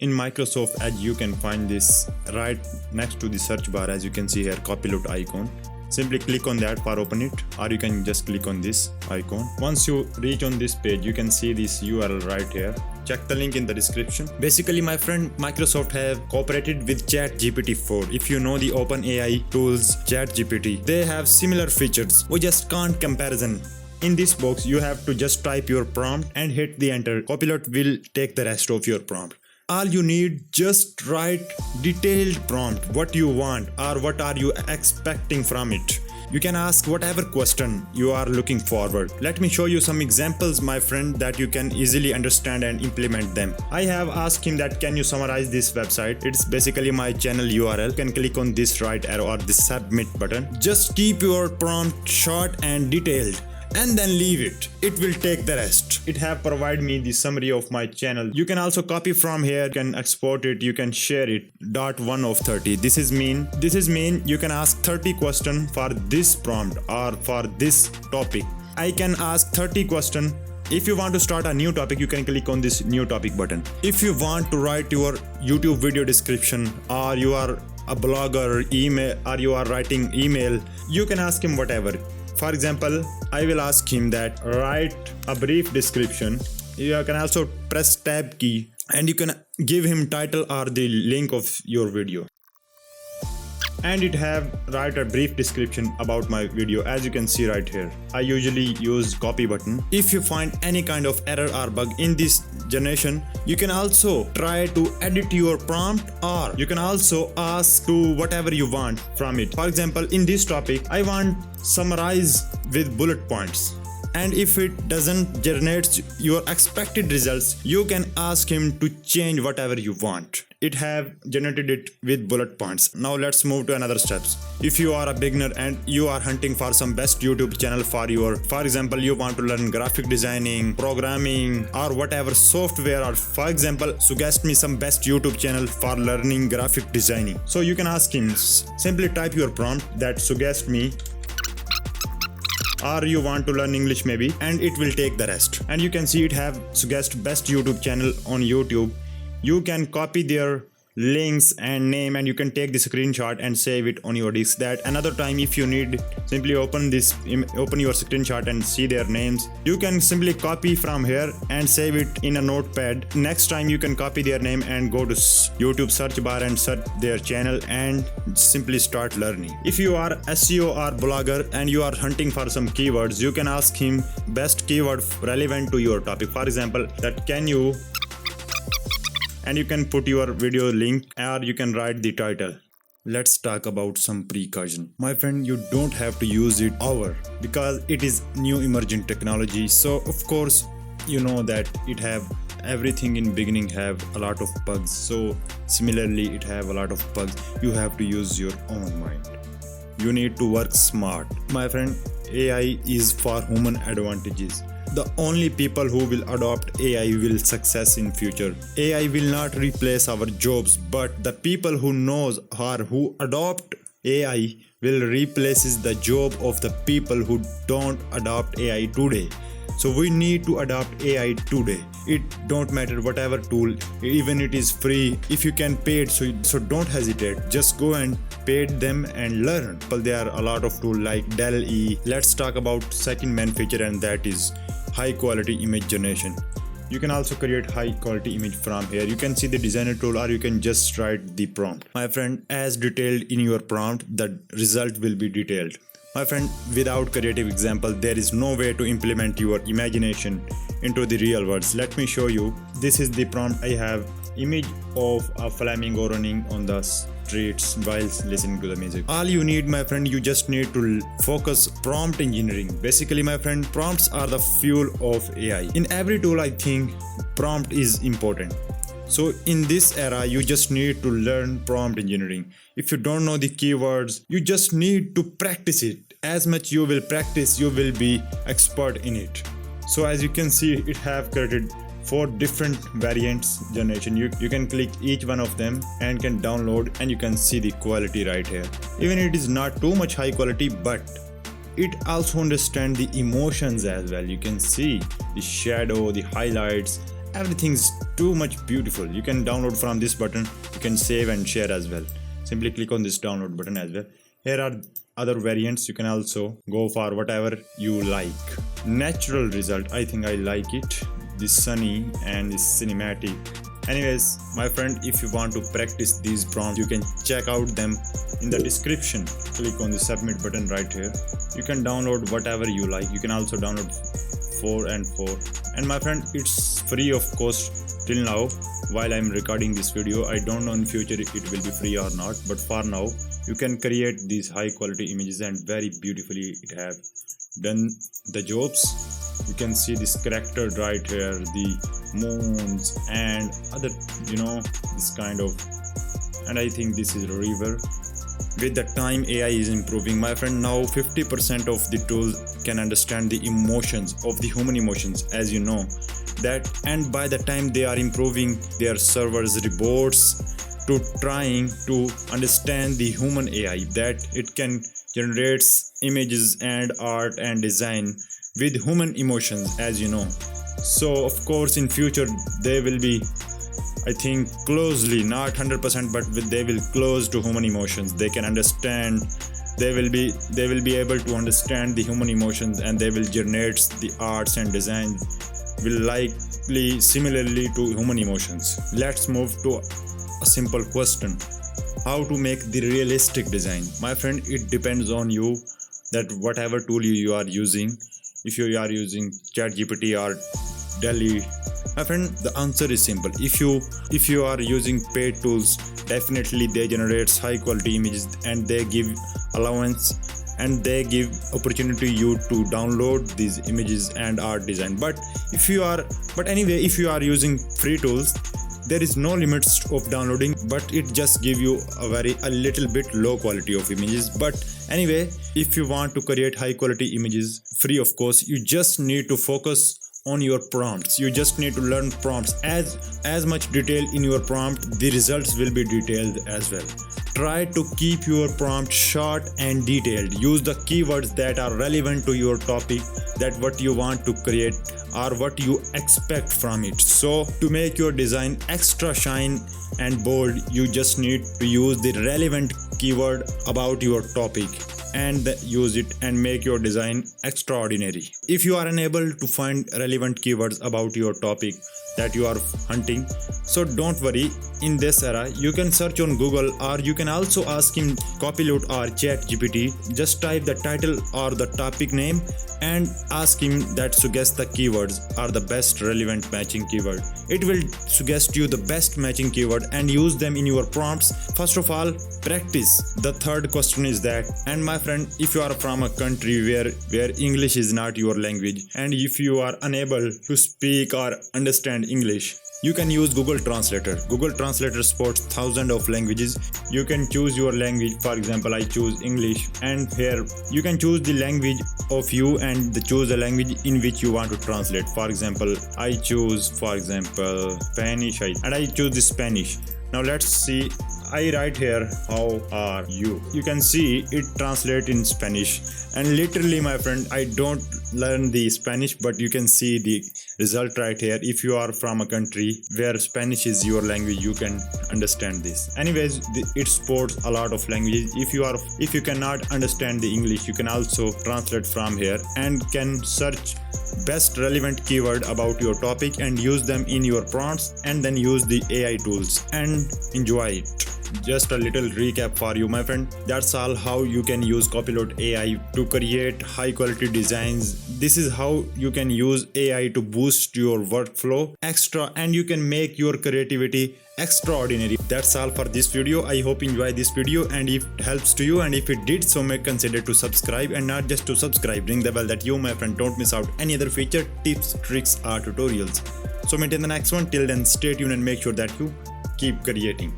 In Microsoft Edge, you can find this right next to the search bar, as you can see here, Copilot icon. Simply click on that for open it, or you can just click on this icon. Once you reach on this page, you can see this URL right here. Check the link in the description. Basically, my friend, Microsoft have cooperated with ChatGPT 4. If you know the OpenAI tools ChatGPT, they have similar features. We just can't comparison. In this box, you have to just type your prompt and hit the enter. Copilot will take the rest of your prompt. All you need, just write detailed prompt, what you want or what are you expecting from it. You can ask whatever question you are looking forward. Let me show you some examples, my friend, that you can easily understand and implement them. I have asked him that can you summarize this website. It's basically my channel URL. You can click on this right arrow or this submit button. Just keep your prompt short and detailed, and then leave it. It will take the rest. It have provided me the summary of my channel. You can also copy from here, you can export it, you can share it. .1 of 30. This is mean you can ask 30 questions for this prompt or for this topic. I can ask 30 questions. If you want to start a new topic, you can click on this new topic button. If you want to write your YouTube video description, or you are a blogger, email, or you are writing email, you can ask him whatever. For example, I will ask him that write a brief description. You can also press tab key and you can give him title or the link of your video. And it have write a brief description about my video, as you can see right here. I usually use copy button. If you find any kind of error or bug in this generation, you can also try to edit your prompt, or you can also ask to whatever you want from it. For example, in this topic, I want summarize with bullet points. And if it doesn't generate your expected results, you can ask him to change whatever you want. It have generated it with bullet points. Now let's move to another steps. If you are a beginner and you are hunting for some best YouTube channel for example, you want to learn graphic designing, programming, or whatever software, or for example, suggest me some best YouTube channel for learning graphic designing. So you can ask him, simply type your prompt that suggest me, or you want to learn English maybe, and it will take the rest. And you can see it have suggest best YouTube channel on YouTube. You can copy their links and name, and you can take the screenshot and save it on your disk. That another time, if you need, simply open your screenshot and see their names. You can simply copy from here and save it in a notepad. Next time you can copy their name and go to YouTube search bar and search their channel and simply start learning. If you are SEO or blogger and you are hunting for some keywords, you can ask him best keyword relevant to your topic. For example, that can you, and you can put your video link, or you can write the title. Let's talk about some precaution. My friend, you don't have to use it over, because it is new emerging technology. So of course, you know that it have everything in beginning have a lot of bugs. So similarly, it have a lot of bugs. You have to use your own mind. You need to work smart. My friend, AI is for human advantages. The only people who will adopt AI will success in future. AI will not replace our jobs, but the people who knows or who adopt AI will replaces the job of the people who don't adopt AI today. So we need to adopt AI today. It don't matter whatever tool, even it is free. If you can pay it, so don't hesitate. Just go and pay them and learn. But there are a lot of tools like DallE. Let's talk about second main feature, and that is high quality image generation. You can also create high quality image from here. You can see the designer tool, or you can just write the prompt. My friend, as detailed in your prompt, the result will be detailed. My friend, without creative example, there is no way to implement your imagination into the real words. Let me show you. This is the prompt I have. Image of a flamingo running on the streets while listening to the music. All you need, my friend, you just need to focus prompt engineering. Basically, my friend, prompts are the fuel of AI. In every tool, I think prompt is important. So in this era, you just need to learn prompt engineering. If you don't know the keywords, you just need to practice it. As much you will practice, you will be expert in it. So as you can see, it have created 4 different variants generation. You can click each one of them and can download, and you can see the quality right here. Even it is not too much high quality, but it also understands the emotions as well. You can see the shadow, the highlights, everything's too much beautiful. You can download from this button. You can save and share as well. Simply click on this download button as well. Here are other variants. You can also go for whatever you like. Natural result, I think I like it. This sunny and this cinematic. Anyways, my friend, if you want to practice these prompts, you can check out them in the description. Click on the submit button right here. You can download whatever you like. You can also download 4 and 4. And my friend, it's free of cost till now while I'm recording this video. I don't know in future if it will be free or not, but for now you can create these high quality images and very beautifully it have done the jobs. You can see this character right here, the moons and other, this kind of, and I think this is a river. With the time AI is improving, my friend, now 50% of the tools can understand the emotions of the human emotions, as you know that, and by the time they are improving their servers reports to trying to understand the human AI, that it can generate images and art and design with human emotions, as you know. So of course in future they will be, I think, closely, not 100%, but they will close to human emotions. They can understand, they will be able to understand the human emotions, and they will generate the arts and design will likely similarly to human emotions. Let's move to a simple question: how to make the realistic design? My friend, it depends on you, that whatever tool you are using. If you are using ChatGPT or DallE, my friend, the answer is simple. If you are using paid tools, definitely they generate high quality images and they give allowance and they give opportunity you to download these images and art design. But if you are using free tools, there is no limits of downloading, but it just give you a little bit low quality of images. But anyway, if you want to create high quality images free of course, you just need to focus on your prompts. You just need to learn prompts. As much detail in your prompt, the results will be detailed as well. Try to keep your prompt short and detailed. Use the keywords that are relevant to your topic, that what you want to create or what you expect from it. So to make your design extra shine and bold, you just need to use the relevant keyword about your topic and use it and make your design extraordinary. If you are unable to find relevant keywords about your topic that you are hunting, so don't worry. In this era, you can search on Google, or you can also ask him Copilot or ChatGPT. Just type the title or the topic name and ask him that suggest the keywords or the best relevant matching keyword. It will suggest you the best matching keyword and use them in your prompts. First of all, practice. The third question is that, and my friend, if you are from a country where English is not your language, and if you are unable to speak or understand English, you can use Google Translator. Google Translator supports thousands of languages. You can choose your language. For example, I choose English, and here you can choose the language of you and choose the language in which you want to translate. For example, I choose Spanish, and I choose the Spanish. Now let's see. I write here, how are you? You can see it translate in Spanish, and literally, my friend, I don't learn the Spanish, but you can see the result right here. If you are from a country where Spanish is your language, you can understand this. Anyways, it supports a lot of languages. If you cannot understand the English, you can also translate from here and can search best relevant keyword about your topic and use them in your prompts, and then use the AI tools and enjoy it. Just a little recap for you, my friend. That's all how you can use Copilot AI to create high quality designs. This is how you can use AI to boost your workflow extra, and you can make your creativity extraordinary. That's all for this video. I hope you enjoy this video, and if it helps to you, and if it did so, make consider to subscribe, and not just to subscribe, ring the bell that you, my friend, don't miss out any other feature, tips, tricks or tutorials. So meet in the next one. Till then, stay tuned and make sure that you keep creating.